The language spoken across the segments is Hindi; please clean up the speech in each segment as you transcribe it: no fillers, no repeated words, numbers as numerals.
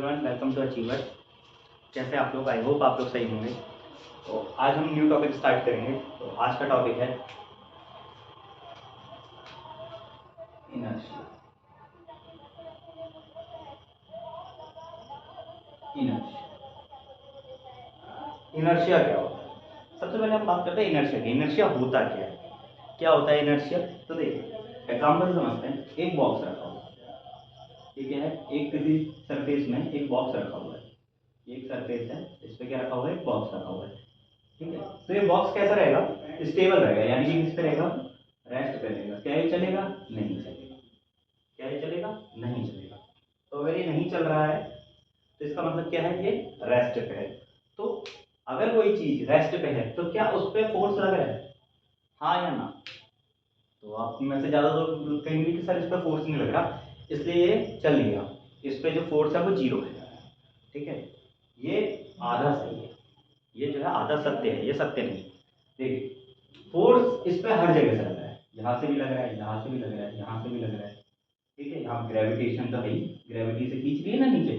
Everyone, welcome to achiever. कैसे आप लोग? आई होप आप लोग सही होंगे। तो आज हम न्यू टॉपिक स्टार्ट करेंगे। तो आज का टॉपिक है इनर्शिया। इनर्शिया इनर्शिया क्या होता है? सबसे पहले हम बात करते हैं इनर्शिया की। इनर्शिया होता क्या है? क्या होता है इनर्शिया? तो देखिए, एग्जाम्पल समझते हैं। एक बॉक्स रखा हुआ है, ठीक है। एक किसी सरफेस में एक बॉक्स रखा हुआ है। एक सरफेस है, इस पर क्या रखा हुआ है? एक बॉक्स रखा हुआ है, ठीक है। तो ये बॉक्स कैसा रहेगा? स्टेबल रहेगा, यानी कि किस पे रहेगा? रेस्ट पे रहेगा। क्या ये चलेगा? नहीं चलेगा। क्या ये चलेगा? नहीं चलेगा। तो अगर ये नहीं चल रहा है तो इसका मतलब क्या है? ये रेस्ट पे है। तो अगर कोई चीज रेस्ट पे है तो क्या उस पर फोर्स लग रहा है? हाँ या ना? तो आप में से ज्यादा तो कहेंगे कि सर इस पर फोर्स नहीं लग रहा, इसलिए ये चल नहीं रहा। इस पे जो फोर्स है वो जीरो है, ठीक है। ये आधा सही है। ये जो है आधा सत्य है, ये सत्य नहीं। देखिए, फोर्स इस पे हर जगह से लग रहा है। यहाँ से भी लग रहा है, यहाँ से भी लग रहा है, यहाँ से भी लग रहा है, ठीक है। यहाँ ग्रेविटेशन तो है ही, ग्रेविटी से खींच रही है ना नीचे,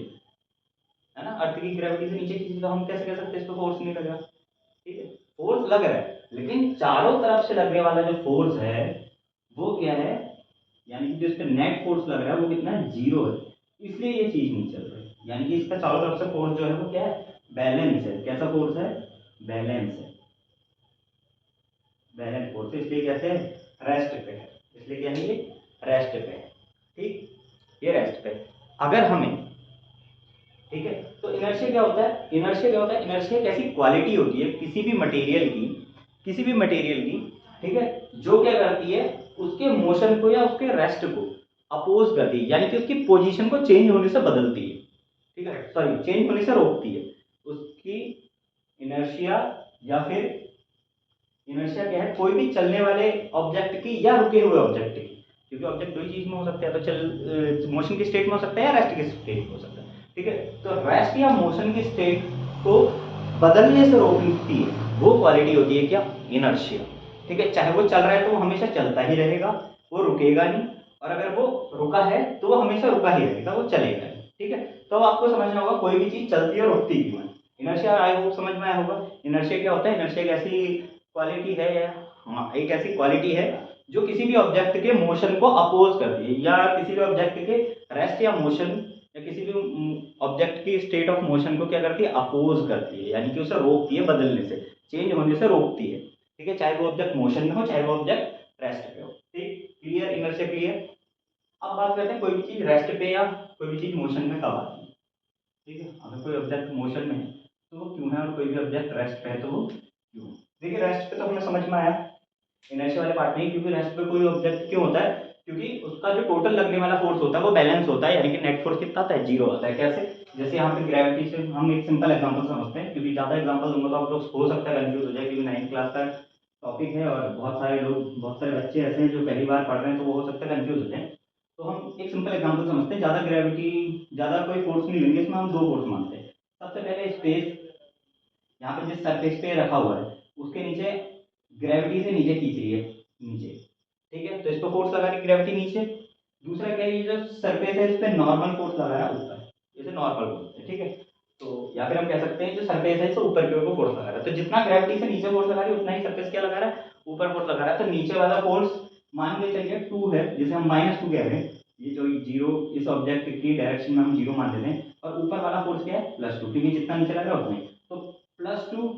है ना। अर्थ की ग्रेविटी से नीचे खींच रही, तो हम कैसे कह सकते हैं इस पे फोर्स नहीं लग रहा? ठीक है, फोर्स लग रहा है, लेकिन चारों तरफ से लगने वाला जो फोर्स है वो क्या है? यानी कि जो इस पे नेट फोर्स लग रहा है वो कितना है? जीरो है। इसलिए ये चीज नहीं चल रही। यानी कि इसका चारों तरफ से फोर्स जो है वो क्या है? बैलेंस है। कैसा फोर्स है? बैलेंस है। बैलेंस फोर्स, इसलिए कैसे है? रेस्ट पे है। इसलिए क्या है? ये रेस्ट पे है, ठीक। ये रेस्ट पे है। अगर हमें, ठीक है, तो इनर्शिया क्या होता है? इनर्शिया क्या होता है? इनर्शिया एक ऐसी क्वालिटी होती है किसी भी मटेरियल की, किसी भी मटेरियल की, ठीक है, जो क्या करती है? उसके मोशन को या उसके रेस्ट को अपोज करती है, यानी कि उसकी पोजीशन को चेंज होने से बदलती है, ठीक है, सॉरी, चेंज होने से रोकती है उसकी। इनर्शिया या फिर इनर्शिया क्या है? कोई भी चलने वाले ऑब्जेक्ट की या रुके हुए ऑब्जेक्ट की, क्योंकि ऑब्जेक्ट दो ही चीज में हो सकता है, तो चल मोशन की स्टेट में हो सकता है या रेस्ट की स्टेट में हो सकता है, ठीक है। तो रेस्ट या मोशन की स्टेट को बदलने से रोकती है वो क्वालिटी होती है क्या? इनर्शिया, ठीक है। चाहे वो चल रहा है तो वो हमेशा चलता ही रहेगा, वो रुकेगा नहीं। और अगर वो रुका है तो वो हमेशा रुका ही रहेगा, वो चलेगा नहीं, ठीक है। तो अब आपको समझना होगा कोई भी चीज चलती है और रुकती क्यों है। इनर्शिया आई होप समझ में आया होगा। इनर्शिया क्या होता है? इनर्शिया एक ऐसी क्वालिटी है, हाँ, एक ऐसी क्वालिटी है जो किसी भी ऑब्जेक्ट के मोशन को अपोज करती है, या किसी भी ऑब्जेक्ट के रेस्ट या मोशन, या किसी भी ऑब्जेक्ट की स्टेट ऑफ मोशन को क्या करती है? अपोज करती है, यानी कि उसे रोकती है, बदलने से, चेंज होने से रोकती है, ठीक है। चाहे वो ऑब्जेक्ट मोशन में हो, चाहे वो ऑब्जेक्ट रेस्ट पे हो, ठीक। क्लियर? Inertia clear. अब बात करते हैं कोई भी चीज रेस्ट पे या कोई भी चीज मोशन में कब आती है, ठीक है। अगर कोई ऑब्जेक्ट मोशन में है तो वो क्यों है, और कोई भी ऑब्जेक्ट रेस्ट पे है तो वो क्यों है। देखिए, रेस्ट पे तो हमें समझ में आया इनर्शिया वाले पार्ट में, क्योंकि रेस्ट पे कोई ऑब्जेक्ट क्यों होता है? क्योंकि उसका जो टोटल लगने वाला फोर्स होता है वो बैलेंस होता है, यानी कि नेट फोर्स कितना आता है? जीरो आता है। कैसे? जैसे यहाँ पे ग्रेविटी से हम एक सिंपल एग्जांपल समझते हैं, क्योंकि ज्यादा एग्जांपल दूंगा तो आप लोग हो सकता है कंफ्यूज हो जाए, क्योंकि 9th क्लास का टॉपिक है और बहुत सारे लोग, बहुत सारे बच्चे ऐसे हैं जो पहली बार पढ़ रहे हैं, तो वो हो सकता है कंफ्यूज हो जाए। तो हम एक सिंपल एग्जांपल समझते हैं। ज्यादा ग्रेविटी, ज्यादा कोई फोर्स नहीं लेंगे इसमें, हम दो फोर्स मानते हैं। सबसे पहले स्पेस, यहाँ पे जिस सरफेस पे रखा हुआ है उसके नीचे ग्रेविटी से नीचे खींच रही है, नीचे, ठीक है। तो इस पर फोर्स लगा रही ग्रेविटी नीचे। दूसरा क्या है? ये जो सरफेस है इस पर नॉर्मल फोर्स लगा रहा है ऊपर, इसे नॉर्मल बोलते हैं, ठीक है। तो या फिर हम कह सकते हैं जो सरफेस है इसे ऊपर की ओर फोर्स लगा रहा है, तो जितना ग्रेविटी से नीचे फोर्स लगा रही है उतना ही सरफेस क्या लगा रहा है? ऊपर फोर्स लगा रहा है। तो नीचे वाला फोर्स मान के चलिए 2 है, जिसे हम -2 कह रहे हैं। ये जो जीरो, इस ऑब्जेक्ट की डायरेक्शन में हम जीरो मान देते हैं, और ऊपर वाला फोर्स क्या है? +2, क्योंकि जितना नीचे लगा उतना ही। तो +2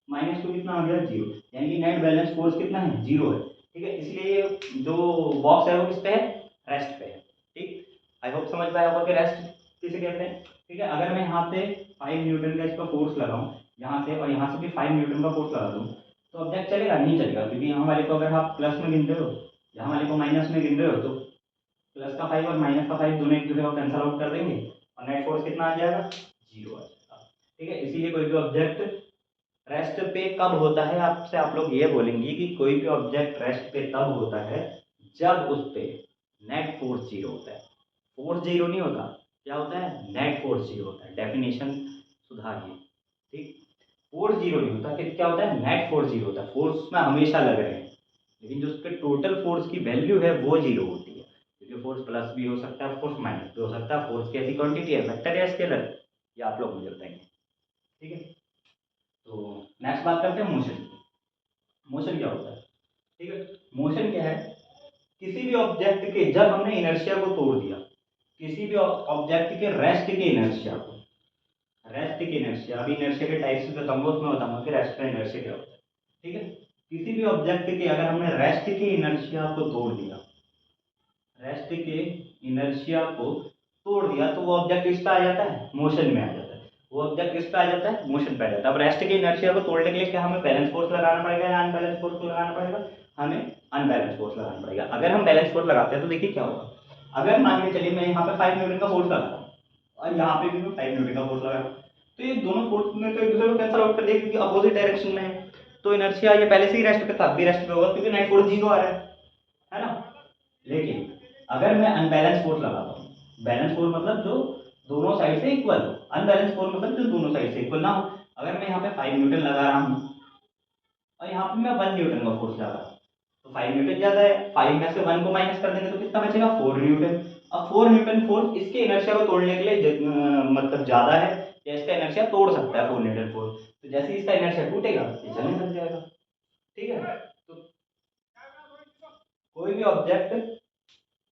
-2 कितना आ गया? जीरो। यानी कि नेट बैलेंस फोर्स कितना है? जीरो है, ठीक है। इसलिए ये जो बॉक्स है वो किस पे है? रेस्ट पे है, ठीक। आई होप समझ में आया होगा कि रेस्ट किसे कहते हैं, ठीक है। अगर मैं यहाँ से 5 न्यूटन का इस पर फोर्स लगाऊं, यहाँ से और यहाँ से भी 5 न्यूटन का फोर्स लगा दूं, तो ऑब्जेक्ट चलेगा? नहीं चलेगा, क्योंकि यहाँ वाले को अगर आप प्लस में गिन रहे हो, यहाँ वाले को माइनस में गिन रहे हो, तो प्लस का 5 और माइनस का 5 दोनों एक दूसरे को कैंसल आउट कर देंगे, और नेट फोर्स कितना आ जाएगा? जीरो आ जाएगा, ठीक है। इसीलिए कोई भी ऑब्जेक्ट रेस्ट पे कब होता है, आपसे आप लोग ये बोलेंगे कि कोई भी ऑब्जेक्ट रेस्ट पे तब होता है जब उस पे नेट फोर्स जीरो होता है। फोर्स जीरो नहीं होता, क्या होता है? नेट फोर्स जीरो होता है। डेफिनेशन सुधारिए, ठीक। फोर्स जीरो नहीं होता, फिर क्या होता है? नेट फोर्स जीरो होता है। फोर्स में हमेशा लग रहे हैं, लेकिन जो उसके टोटल फोर्स की वैल्यू है वो जीरो होती है, क्योंकि ये फोर्स प्लस भी हो सकता है, फोर्स माइनस भी हो सकता है। फोर्स की ऐसी क्वांटिटी है, वेक्टर या स्केलर, ये आप लोग मुझे बताएंगे। ठीक है, तो नेक्स्ट बात करते हैं मोशन। मोशन क्या होता है? ठीक है, मोशन क्या है? किसी भी ऑब्जेक्ट के, जब हमने इनर्शिया को तोड़ दिया, किसी भी ऑब्जेक्ट के रेस्ट के इनर्शिया को, रेस्ट की इनर्शिया, अभी इनर्शिया के टाइप्स बताऊंगा, उसमें बताऊंगा कि रेस्ट का इनर्शिया क्या होता है। ठीक है, किसी भी ऑब्जेक्ट के अगर हमने रेस्ट के इनर्शिया को तोड़ दिया, रेस्ट के इनर्शिया को तोड़ दिया, तो वो ऑब्जेक्ट किस पे आ जाता है? मोशन में आ जाता है। वो ऑब्जेक्ट किस पे आ जाता है? मोशन पे आ जाता है। अब रेस्ट के इनर्शिया को तोड़ने के लिए क्या हमें बैलेंस फोर्स लगाना पड़ेगा या अनबैलेंस फोर्स लगाना पड़ेगा? हमें अनबैलेंस फोर्स लगाना पड़ेगा। अगर हम बैलेंस फोर्स लगाते हैं तो देखिए क्या होगा। अगर मान के चलिए मैं यहाँ पे 5 न्यूटन का फोर्स लगा रहा हूँ और यहाँ पे भी मैं 5 न्यूटन का फोर्स लगा रहा हूँ, तो ये दोनों फोर्स में तो एक दूसरे को कैंसिल आउट कर देगा क्योंकि अपोजिट डायरेक्शन में है। तो इनर्शिया ये पहले से ही रेस्ट पे था, अभी रेस्ट पे होगा क्योंकि नेट फोर्स 0 आ रहा है ना। लेकिन अगर मैं अनबैलेंस फोर्स लगाता हूँ, बैलेंस फोर्स मतलब जो दोनों साइड से इक्वल हो, अनबैलेंस फोर्स मतलब जो दोनों साइड से इक्वल ना हो। अगर मैं यहाँ पे 5 न्यूटन लगा रहा हूँ और यहाँ पे मैं 1 न्यूटन का फोर्स लगा रहा हूँ, तो 5 न्यूटन ज्यादा है, 5 में से 1 को माइनस कर देंगे तो कितना बचेगा? 4 न्यूटन। अब 4 न्यूटन फोर्स इसके इनर्शिया को तोड़ने के लिए मतलब ज्यादा है, या इसका इनर्शिया तोड़ सकता है 4 न्यूटन फोर्स। तो जैसे ही इसका इनर्शिया टूटेगा ये चलने लग जाएगा। ठीक है, तो कोई भी ऑब्जेक्ट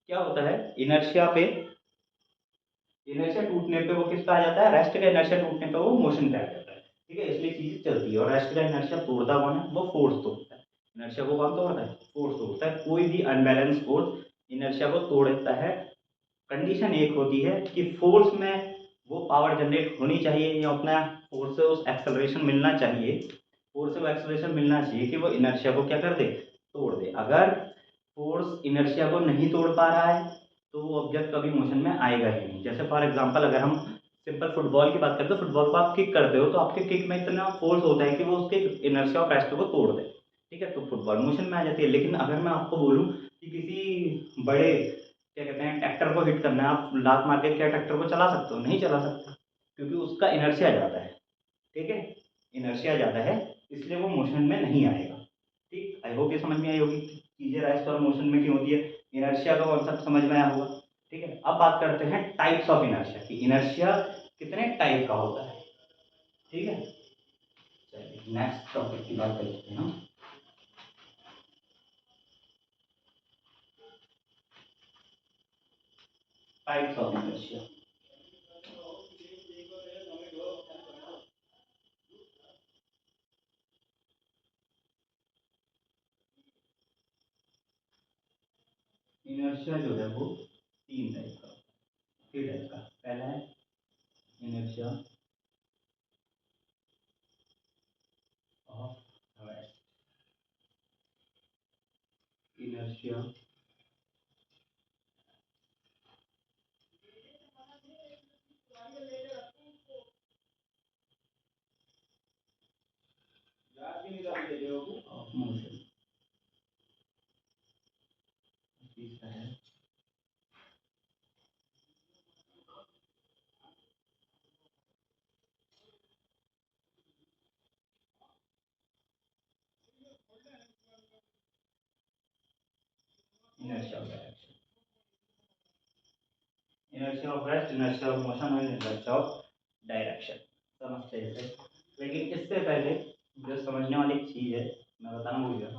क्या होता है, इनर्शिया पे, इनर्शिया टूटने पे वो किस पे आ जाता है? रेस्ट का इनर्शिया टूटने पे वो मोशन पे आ जाता है। ठीक है, इसलिए चीजें चलती है। और रेस्ट का इनर्शिया तोड़ता कौन है? वो फोर्स तोड़ता है। इनर्शिया को कौन तोड़ता है? फोर्स तोड़ता है। कोई भी अनबैलेंस फोर्स इनर्शिया को तोड़ देता है। कंडीशन एक होती है कि फोर्स में वो पावर जनरेट होनी चाहिए, या अपना फोर्स से उस एक्सेलरेशन मिलना चाहिए, फोर्स से वो एक्सेलरेशन मिलना चाहिए कि वो इनर्शिया को क्या कर दे? तोड़ दे। अगर फोर्स इनर्शिया को नहीं तोड़ पा रहा है तो वो ऑब्जेक्ट कभी मोशन में आएगा ही नहीं। जैसे फॉर एग्जांपल अगर हम सिंपल फुटबॉल की बात करें तो फुटबॉल को आप किक करते हो तो आपके किक में इतना फोर्स होता है कि वो उसके इनर्शिया ऑफ रेस्ट को तोड़ दे। ठीक है, तो फुटबॉल मोशन में आ जाती है। लेकिन अगर मैं आपको बोलूँ कि किसी बड़े, क्या कहते हैं, ट्रैक्टर को हिट करना है, आप लात मार के क्या ट्रैक्टर को चला सकते हो? नहीं चला सकते, क्योंकि उसका इनर्शिया ज़्यादा है। ठीक है, इनर्शिया ज़्यादा है, इसलिए वो मोशन में नहीं आएगा। ठीक, आई होप ये समझ में आई होगी चीज़ें रेस्ट और मोशन में क्यों होती है। इनर्शिया का कॉन्सेप्ट समझ में आया होगा। ठीक है, अब बात करते हैं टाइप्स ऑफ इनर्शिया की। इनर्शिया कितने टाइप का होता है? ठीक है, चलिए नेक्स्ट टॉपिक की बात करते हैं हम। Types of inertia. इनर्शिया जो है वो 3 टाइप का, 3 टाइप का। पहला है inertia of rest, inertia of motion. तीसरा है inertia of direction, inertia of rest, inertia of motion और inertia of direction। समझते हैं इसे? लेकिन इससे पहले जो समझने वाली एक चीज़ है मैं बताना भूल गया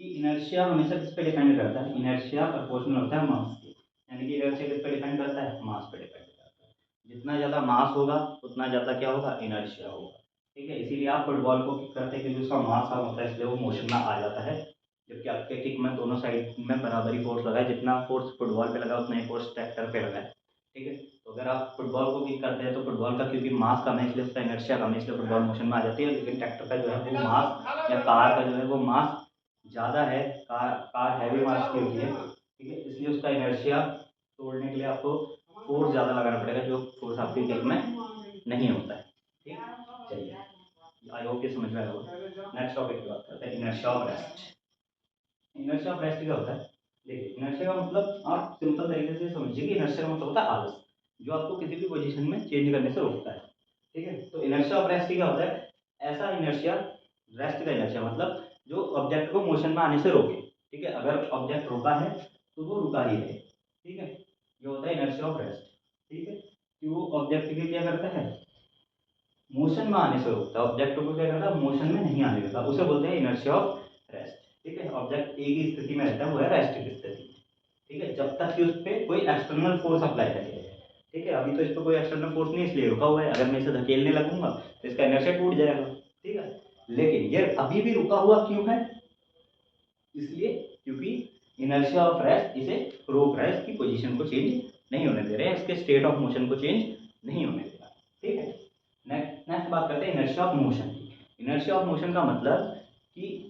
कि इनर्शिया हमेशा किस पे डिपेंड करता है। इनर्शिया प्रोपोर्शनल होता है मास के, यानी कि इनर्शिया किस पे डिपेंड करता है? मास पे डिपेंड करता है। जितना ज़्यादा मास होगा उतना ज़्यादा क्या होगा? इनर्शिया होगा। ठीक है, इसीलिए आप फुटबॉल को किक करते हैं क्योंकि उसका मास कम होता है, इसलिए वो मोशन में आ जाता है। जबकि आपके किक में दोनों साइड में बराबर ही फोर्स लगा है, जितना फोर्स फुटबॉल पे लगा उतना ही फोर्स ट्रैक्टर पे लगा है। ठीक है, तो अगर आप फुटबॉल को किक करते हैं तो फुटबॉल का क्योंकि मास कम है इसलिए उसका इनर्शिया कम है, इसलिए फुटबॉल मोशन में आ जाती है। लेकिन ट्रैक्टर का जो है वो मास, या कार का जो है वो मास ज़्यादा है, कार हैवी मास की होती है। ठीक है, इसलिए उसका इनर्शिया तोड़ने के लिए आपको फोर्स ज़्यादा लगाना पड़ेगा, जो फोर्स आपके किक में नहीं होता है। ठीक, चलिए आई होप ये समझ में आया होगा। नेक्स्ट टॉपिक की बात करते हैं, inertia of rest. Inertia of rest क्या होता है? देखिए, इनर्शिया का मतलब आप सिंपल तरीके से समझिए कि इनर्शिया का मतलब होता है आलस, जो आपको किसी भी पोजीशन में चेंज करने से रोकता है। ठीक है, तो इनर्शिया ऑफ रेस्ट क्या होता है? ऐसा इनर्शिया, रेस्ट का इनर्शिया मतलब जो ऑब्जेक्ट को मोशन में आने से रोके। ठीक है, अगर ऑब्जेक्ट रुका है तो वो रुका ही रहे। ठीक है, ये होता है इनर्शिया ऑफ रेस्ट। ठीक है, कि वो ऑब्जेक्ट के क्या करता है, मोशन में आने से रोकता है, ऑब्जेक्ट को क्या करता है, मोशन में नहीं आने देता, उसे बोलते हैं इनर्शिया ऑफ रेस्ट। ठीक है, ऑब्जेक्ट एक ही स्थिति में रहता है, वो है रेस्ट की स्थिति। ठीक है, जब तक कि उस पर कोई एक्सटर्नल फोर्स अप्लाई ना किया जाए। ठीक है, अभी तो इस पर कोई एक्सटर्नल फोर्स नहीं, इसलिए रुका हुआ है, अगर मैं इसे धकेलने लगूंगा तो इसका इनर्शिया टूट जाएगा। ठीक है, लेकिन ये अभी भी रुका हुआ क्यों है, इसलिए क्योंकि इनर्शिया ऑफ रेस्ट इसे रोक रहा है, इसकी पोजीशन को चेंज नहीं होने दे रहे हैं, इसके स्टेट ऑफ मोशन को चेंज नहीं होने दे रहा। ठीक है, नेक्स्ट नेक्स्ट बात करते हैं इनर्शिया ऑफ मोशन की। इनर्शिया ऑफ मोशन का मतलब कि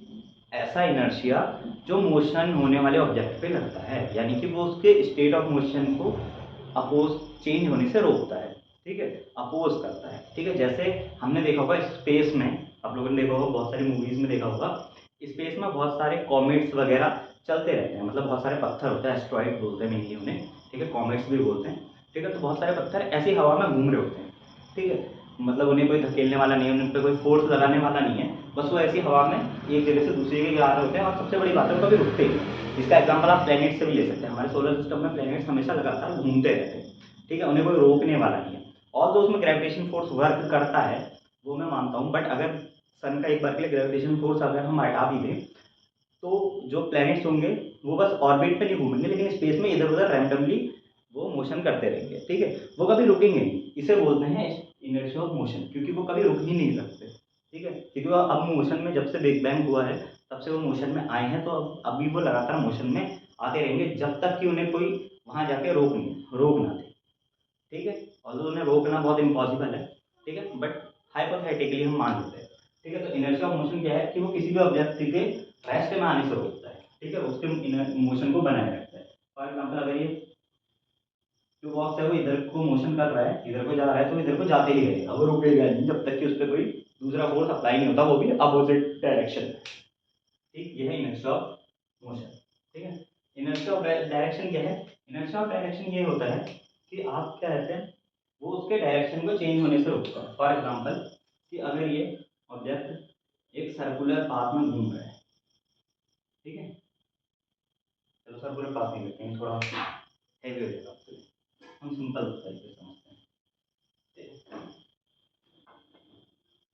ऐसा इनर्शिया जो मोशन होने वाले ऑब्जेक्ट पे लगता है, यानी कि वो उसके स्टेट ऑफ मोशन को अपोज चेंज होने से रोकता है। ठीक है, अपोज करता है। ठीक है, जैसे हमने देखा होगा स्पेस में, आप लोगों ने देखा होगा, बहुत सारी मूवीज में देखा होगा, स्पेस में बहुत सारे कॉमेट्स वगैरह चलते रहते हैं, मतलब बहुत सारे पत्थर होते हैं, एस्ट्रॉइड बोलते हैं मेनली उन्हें। ठीक है, कॉमेट्स भी बोलते हैं। ठीक है, तो बहुत सारे पत्थर ऐसी हवा में घूम रहे होते हैं। ठीक है, मतलब उन्हें कोई धकेलने वाला नहीं है, उन पर कोई फोर्स लगाने वाला नहीं है, बस वो ऐसी हवा में एक जगह से दूसरी जगह जा रहे होते हैं, और सबसे बड़ी बात है वो कभी रुकते नहीं। इसका एग्जाम्पल आप प्लैनेट से भी ले सकते हैं, हमारे सोलर सिस्टम में प्लैनेट्स हमेशा लगातार घूमते रहते हैं। ठीक है, उन्हें कोई रोकने वाला नहीं है। और तो उसमें ग्रेविटेशन फोर्स वर्क करता है, वो मैं मानता हूँ, बट अगर सन का एक बार के लिए ग्रेविटेशन फोर्स अगर हम हटा भी दें, तो जो प्लैनेट्स होंगे वो बस ऑर्बिट पे नहीं घूमेंगे, लेकिन स्पेस में इधर उधर रैंडमली वो मोशन करते रहेंगे। ठीक है, वो कभी रुकेंगे नहीं, इसे बोलते हैं इनर्शिया ऑफ मोशन, क्योंकि वो कभी रुक ही नहीं सकते। ठीक है, क्योंकि वो अब मोशन में, जब से बिग बैंग हुआ है तब से वो मोशन में आए हैं, तो अब अभी वो लगातार मोशन में आते रहेंगे, जब तक कि उन्हें कोई वहां जाके रोक ना दे। ठीक है, और उन्हें रोकना बहुत इम्पॉसिबल है। ठीक है, बट हाइपोथेटिकली हम मान लेते हैं। ठीक है, तो इनर्शिया ऑफ मोशन क्या है कि वो किसी भी ऑब्जेक्ट के रेस्ट में आने से रोकता है। ठीक है, उसके मोशन को बनाए रखता है। फॉर एग्जाम्पल, अगर ये जो बॉक्स है वो इधर को मोशन कर रहा है, इधर को जा रहा है, तो इधर को जाते ही रहेगा, वो रुकेगा नहीं जब तक कि उस पर कोई दूसरा फोर्स अप्लाई नहीं होता, वो भी अपोजिट डायरेक्शन में। ठीक, ये है इनर्शिया ऑफ मोशन। ठीक है, इनर्शिया ऑफ डायरेक्शन क्या है, इनर्शिया ऑफ डायरेक्शन ये होता है कि आप क्या कहते हैं, वो उसके डायरेक्शन को चेंज होने से रोकता है। फॉर एग्जाम्पल, कि अगर ये ऑब्जेक्ट एक सर्कुलर पाथ में घूम रहा है, ठीक है, चलो सर्कुलर पाथ नहीं लेते हैं, थोड़ा हैवी हो जाएगा आपके लिए, हम सिंपल तरीके से समझते हैं।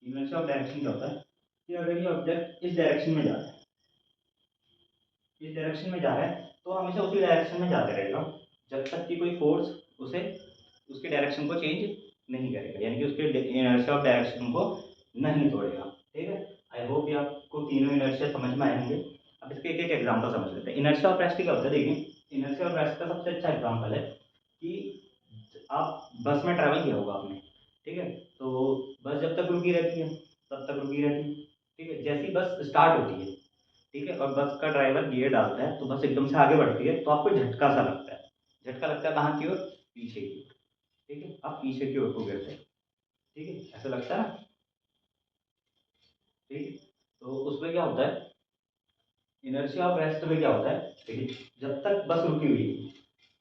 इनर्शिया ऑफ डायरेक्शन क्या होता है कि अगर ये ऑब्जेक्ट इस डायरेक्शन में जा रहा है, इस डायरेक्शन में जा रहा है, तो हमेशा उसी डायरेक्शन में जाते रहेगा, जब तक कि कोई फोर्स उसे उसके डायरेक्शन को चेंज नहीं करेगा, यानी कि उसके इनर्शिया ऑफ डायरेक्शन को नहीं तोड़ेगा। ठीक है, आई होप ये आपको तीनों इनर्शिया समझ में आए होंगे। अब इसके एक एक एग्जाम्पल समझ लेते हैं। इनर्शिया ऑफ रेस्ट क्या होता है, देखिए इनर्शिया ऑफ रेस्ट का सबसे अच्छा एग्जाम्पल है कि आप बस में ट्रैवल किया होगा आपने। ठीक है, तो बस जब तक रुकी रहती है तब तक रुकी रहती है। ठीक है, जैसी बस स्टार्ट होती है, ठीक है, और बस का ड्राइवर गियर डालता है, तो बस एकदम से आगे बढ़ती है, तो आपको झटका सा लगता है। झटका लगता है कहाँ की ओर, पीछे की ओर। ठीक है, आप पीछे की ओर को गिरते हैं। ठीक है, ऐसा लगता है ना। ठीक है, तो उसमें क्या होता है, इनर्शिया ऑफ रेस्ट में क्या होता है, देखिए जब तक बस रुकी हुई है,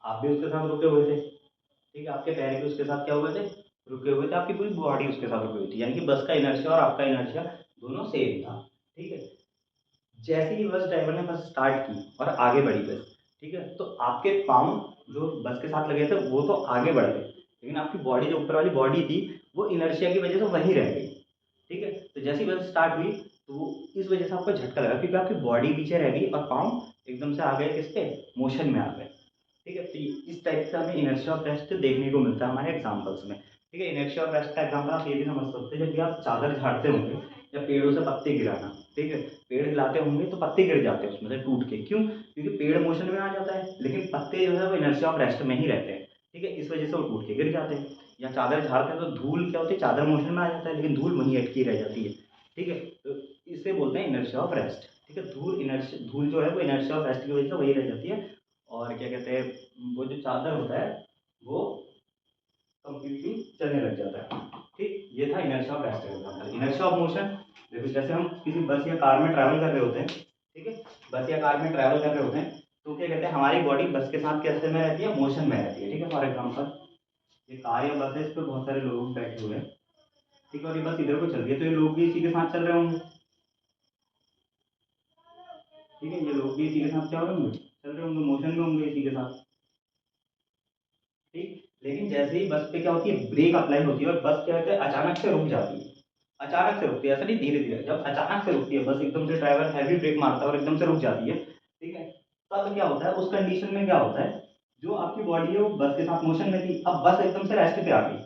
आप भी उसके साथ रुके हुए थे। ठीक है, आपके पैर भी उसके साथ क्या हुए थे, रुके हुए थे, आपकी पूरी बॉडी उसके साथ रुकी हुई थी, यानी कि बस का इनर्शिया और आपका इनर्शिया दोनों सेम था। ठीक है, जैसे ही बस ड्राइवर ने बस स्टार्ट की और आगे बढ़ी बस, ठीक है, तो आपके पाँव जो बस के साथ लगे थे वो तो आगे बढ़ गए, लेकिन आपकी बॉडी जो ऊपर वाली बॉडी थी वो इनर्शिया की वजह से वहीं रह गई। ठीक है, तो जैसे ही बस स्टार्ट हुई तो वो इस वजह से आपको झटका लगा, क्योंकि आपकी बॉडी पीछे रह गई और पाँव एकदम से आ गए किसके, मोशन में आ गए। ठीक है, तो इस टाइप से हमें इनर्शिया ऑफ रेस्ट देखने को मिलता है हमारे एग्जाम्पल्स में। ठीक है, इनर्शिया ऑफ रेस्ट का एग्जाम्पल आप ये भी समझ सकते हैं, जब भी आप चादर झाड़ते होंगे या पेड़ों से पत्ते गिराना। ठीक है, पेड़ हिलाते होंगे तो पत्ते गिर जाते हैं उसमें से टूट के, क्यों, क्योंकि पेड़ मोशन में आ जाता है, लेकिन पत्ते जो है वो इनर्शिया ऑफ रेस्ट में ही रहते हैं। ठीक है, इस वजह से वो टूट के गिर जाते हैं। या चादर झाड़ते हैं तो धूल क्या होती है, चादर मोशन में आ जाता है, लेकिन धूल वहीं अटकी रह जाती है। ठीक है, तो इसे बोलते हैं इनर्शिया ऑफ रेस्ट। ठीक है, धूल जो है वो इनर्शिया ऑफ रेस्ट की वजह से वही रह जाती है, और क्या कहते हैं, वो जो चादर होता है वो कंप्लीटली चलने लग जाता है। ठीक, ये था इनर्शिया ऑफ रेस्ट का एग्जांपल। इनर्शिया ऑफ मोशन, देखो जैसे हम किसी बस या कार में ट्रैवल कर रहे होते हैं, ठीक है, बस या कार में ट्रैवल कर रहे होते हैं, तो क्या कहते हैं, हमारी बॉडी बस के साथ कैसे में रहती है, मोशन में रहती है। ठीक है, फॉर एग्जाम्पल ये कार या बस है, इस पर बहुत सारे लोग बैठे हुए हैं। ठीक है, और ये बस इधर को चल रही है, तो ये लोग भी इसी के साथ चल रहे होंगे। ठीक है, ये लोग भी इसी के साथ क्या होंगे, चल रहे होंगे, मोशन में होंगे इसी के साथ। लेकिन जैसे ही बस पे क्या होती है, ब्रेक अप्लाई होती है और बस क्या होता है अचानक से रुक जाती है। अचानक से रुकती है, ऐसा नहीं धीरे धीरे, जब अचानक से रुकती है बस, एकदम से ड्राइवर हैवी ब्रेक मारता है और एकदम से रुक जाती है, ठीक है, तब क्या होता है उस कंडीशन में, क्या होता है, जो आपकी बॉडी है वो बस के साथ मोशन में थी, अब बस एकदम से रेस्ट पे आ गई,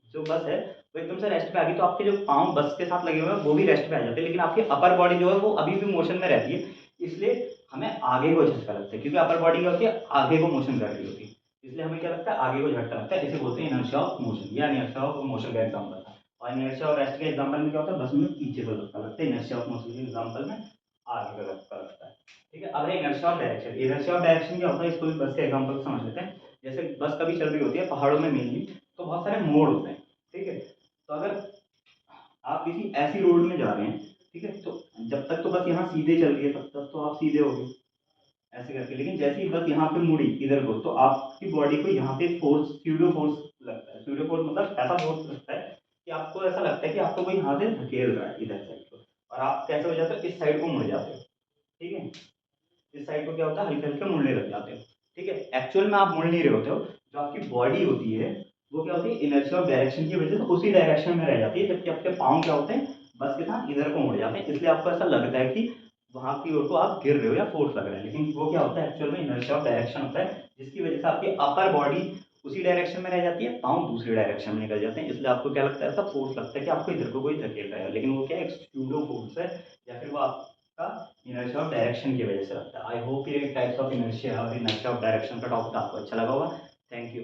जो बस है वो एकदम से रेस्ट पे आ गई, तो आपके जो पाँव बस के साथ लगे हुए हैं वो भी रेस्ट पे आ जाते हैं, लेकिन आपकी अपर बॉडी जो है वो अभी भी मोशन में रहती है। इसलिए हमें आगे को झटका लगता है, क्योंकि अपर बॉडी क्या होती है, आगे को मोशन कर रही होती है, इसलिए हमें क्या लगता है, आगे को झटका लगता है। इसे बोलते हैं इनर्शिया ऑफ मोशन, या इनर्शिया ऑफ मोशन का एग्जाम्पल था। और इनर्शिया ऑफ रेस्ट के एग्जाम्पल में क्या होता है, बस में पीछे को धक्का लगता है, इनर्शिया ऑफ मोशन के एग्जाम्पल में आगे का धक्का लगता है। ठीक है, अब है inertia of direction. Inertia of direction क्या होता है, इसको भी बस के एग्जाम्पल समझ लेते हैं। जैसे बस कभी चल रही होती है पहाड़ों में मेनली, तो बहुत सारे मोड़ होते हैं, ठीक है, तो अगर आप किसी ऐसी रोड में जा रहे हैं, ठीक है, तो जब तक तो बस यहाँ सीधे चल रही है तब तक तो आप सीधे हो गए ऐसे करके, लेकिन जैसे ही बस यहाँ पे मुड़ी इधर को, तो आपकी बॉडी को यहाँ पे फोर्स, स्यूडो फोर्स लगता है। स्यूडो फोर्स मतलब ऐसा फोर्स लगता है कि आपको ऐसा लगता है कि आपको कोई यहाँ से धकेल रहा है इधर साइड को, और आप कैसे हो जाते हो, इस साइड को मुड़ जाते हो, ठीक है, इस साइड को क्या होता है, हल्के हल्के मुड़ने लग जाते हो, ठीक है। एक्चुअल में आप मुड़ नहीं रहे होते हो, जो आपकी बॉडी होती है वो क्या होती है, इनर्शिया ऑफ डायरेक्शन की वजह से उसी डायरेक्शन में रह जाती है, जबकि आपके पाँव क्या होते हैं, बस के साथ इधर को मुड़ जाते हैं, इसलिए आपको ऐसा लगता है कि वहां की ओर को आप गिर रहे हो या फोर्स लग रहा है, लेकिन वो क्या होता है, एक्चुअल में इनर्शिया ऑफ डायरेक्शन होता है, जिसकी वजह से आपकी अपर बॉडी उसी डायरेक्शन में रह जाती है, पाँव दूसरी डायरेक्शन में निकल जाते हैं, इसलिए आपको क्या लगता है, ऐसा फोर्स लगता है कि आपको इधर को कोई धकेल रहा है, लेकिन वो क्या है, एक स्यूडो फोर्स है, या फिर वो आपका इनर्शिया ऑफ डायरेक्शन की वजह से लगता है। आई होप ये टाइप्स ऑफ इनर्शिया और इनर्शिया ऑफ डायरेक्शन का टॉपिक आपको अच्छा लगा होगा। Thank you.